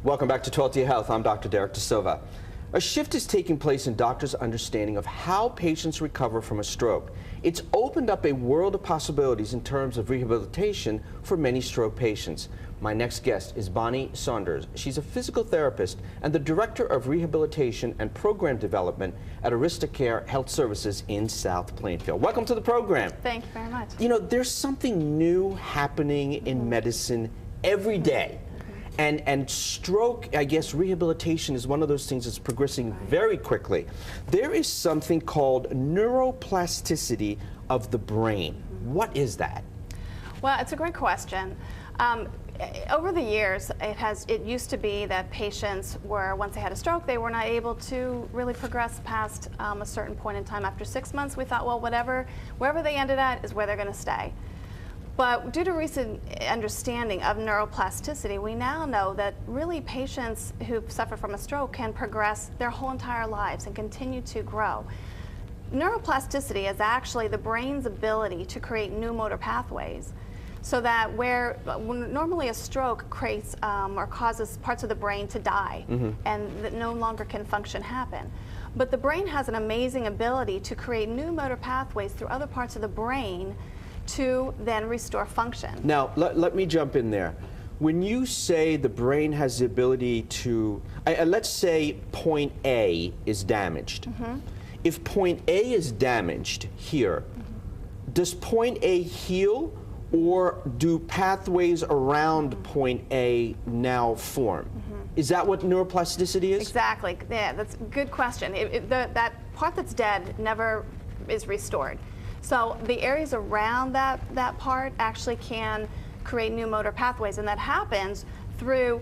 Welcome back to 12 to Your Health. I'm Dr. Derek De Silva. A shift is taking place in doctors' understanding of how patients recover from a stroke. It's opened up a world of possibilities in terms of rehabilitation for many stroke patients. My next guest is Bonnie Saunders. She's a physical therapist and the Director of Rehabilitation and Program Development at AristaCare Health Services in South Plainfield. Welcome to the program. Thank you very much. You know, there's something new happening in medicine every day. And stroke, I guess, rehabilitation is one of those things that's progressing very quickly. There is something called neuroplasticity of the brain. What is that? Well, it's a great question. Over the years, it used to be that patients were, once they had a stroke, they were not able to really progress past a certain point in time. After 6 months, we thought, well, wherever they ended at is where they're going to stay. But due to recent understanding of neuroplasticity, we now know that really patients who suffer from a stroke can progress their whole entire lives and continue to grow. Neuroplasticity is actually the brain's ability to create new motor pathways, so that where normally a stroke creates or causes parts of the brain to die and that no longer can function happen. But the brain has an amazing ability to create new motor pathways through other parts of the brain to then restore function. Now, let me jump in there. When you say the brain has the ability to, let's say point A is damaged. If point A is damaged here, does point A heal, or do pathways around point A now form? Is that what neuroplasticity is? Exactly. Yeah, that's a good question. That part that's dead never is restored. So the areas around that part actually can create new motor pathways, and that happens through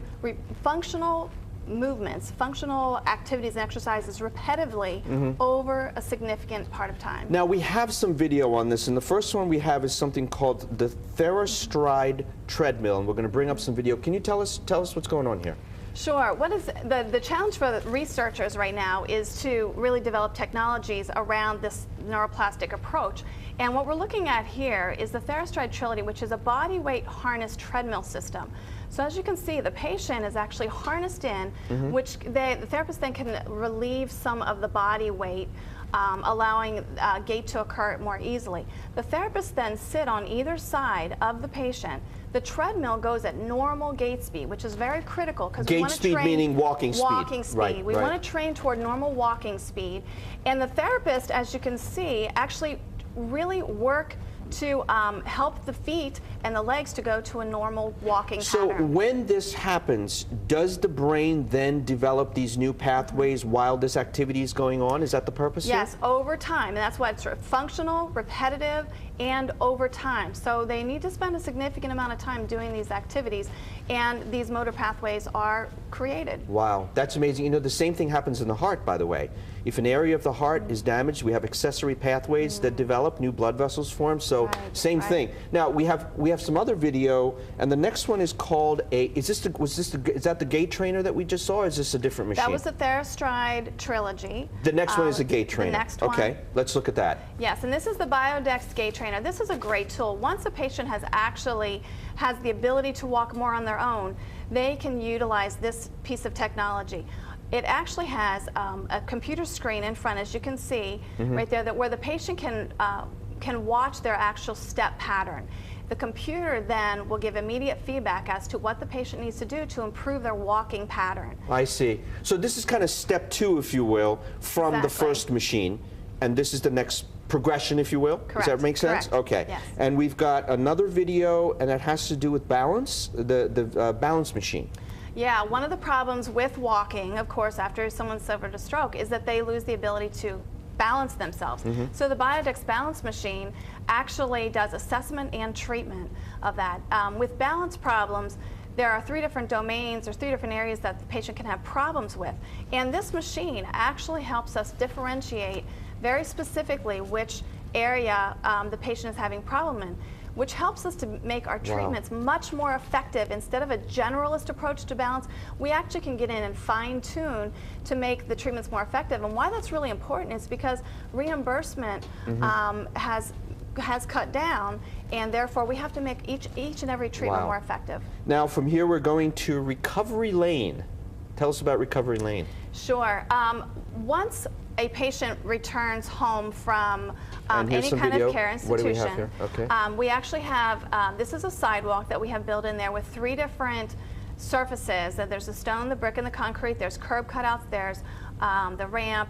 functional movements, functional activities and exercises repetitively over a significant part of time. Now, we have some video on this, and the first one we have is something called the TheraStride treadmill, and we're going to bring up some video. Can you tell us what's going on here? Sure. What is the challenge for the researchers right now is to really develop technologies around this neuroplastic approach. And what we're looking at here is the TheraStride Trilogy, which is a body weight harness treadmill system. So as you can see, the patient is actually harnessed in, which the therapist then can relieve some of the body weight, allowing gait to occur more easily. The therapists then sit on either side of the patient. The treadmill goes at normal gait speed, which is very critical because we want to train. Gait speed meaning walking speed. Walking speed. Right, we want to train toward normal walking speed. And the therapist, as you can see, actually really work to help the feet and the legs to go to a normal walking pattern. So when this happens, does the brain then develop these new pathways while this activity is going on? Is that the purpose here? Yes, over time. And that's why it's sort of functional, repetitive, and over time. So they need to spend a significant amount of time doing these activities, and these motor pathways are created. Wow, that's amazing. You know, the same thing happens in the heart, by the way. If an area of the heart is damaged, we have accessory pathways that develop, new blood vessels form, so same thing. Now, we have some other video, and the next one is called is that the gait trainer that we just saw, or is this a different machine? That was the TheraStride Trilogy. The next one is a gait trainer. The next one. Okay, let's look at that. Yes, and this is the BioDex gait trainer. This is a great tool. Once a patient has the ability to walk more on their own, they can utilize this piece of technology. It actually has a computer screen in front, as you can see right there, where the patient can watch their actual step pattern. The computer then will give immediate feedback as to what the patient needs to do to improve their walking pattern. I see. So this is kind of step 2, if you will, from the first machine, and this is the next progression, if you will. Correct. Does that make sense? Correct. Okay. Yes. And we've got another video, and that has to do with balance, the balance machine. Yeah, one of the problems with walking, of course, after someone suffered a stroke, is that they lose the ability to balance themselves. So the BioDex balance machine actually does assessment and treatment of that. With balance problems, there are 3 different domains or 3 different areas that the patient can have problems with. And this machine actually helps us differentiate very specifically which area the patient is having problem in, which helps us to make our treatments much more effective. Instead of a generalist approach to balance, we actually can get in and fine-tune to make the treatments more effective. And why that's really important is because reimbursement has has cut down, and therefore we have to make each and every treatment Wow. more effective. Now, from here, we're going to Recovery Lane. Tell us about Recovery Lane. Sure. Once a patient returns home from And here's any some kind video. of care What do we institution, have here? Okay. we actually have, this is a sidewalk that we have built in there with 3 different surfaces. There's the stone, the brick, and the concrete. There's curb cutouts. There's the ramp.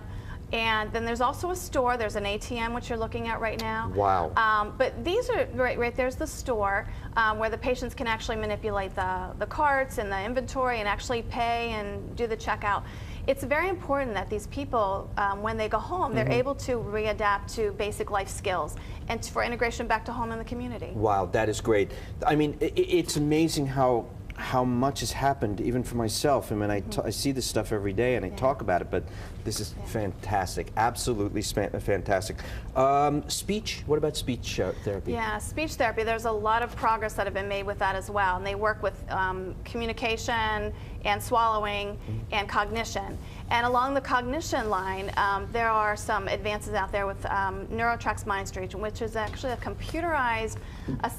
And then there's also a store. There's an ATM, which you're looking at right now. Wow. But these are, right there's the store where the patients can actually manipulate the carts and the inventory and actually pay and do the checkout. It's very important that these people, when they go home, they're able to readapt to basic life skills and for integration back to home in the community. Wow, that is great. I mean, it's amazing how much has happened, even for myself. I mean, I see this stuff every day and I talk about it, but this is fantastic, absolutely fantastic. Speech, what about speech therapy? Yeah, speech therapy, there's a lot of progress that have been made with that as well. And they work with communication and swallowing and cognition. And along the cognition line, there are some advances out there with NeuroTrack's MindStreet, which is actually a computerized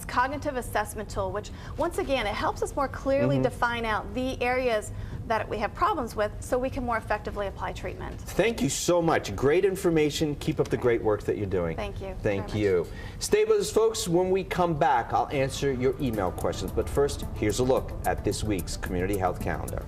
cognitive assessment tool, which once again, it helps us more clearly define out the areas that we have problems with so we can more effectively apply treatment. Thank you so much. Great information. Keep up the great work that you're doing. Thank you. Thank you. Stay with us, folks. When we come back, I'll answer your email questions. But first, here's a look at this week's Community Health Calendar.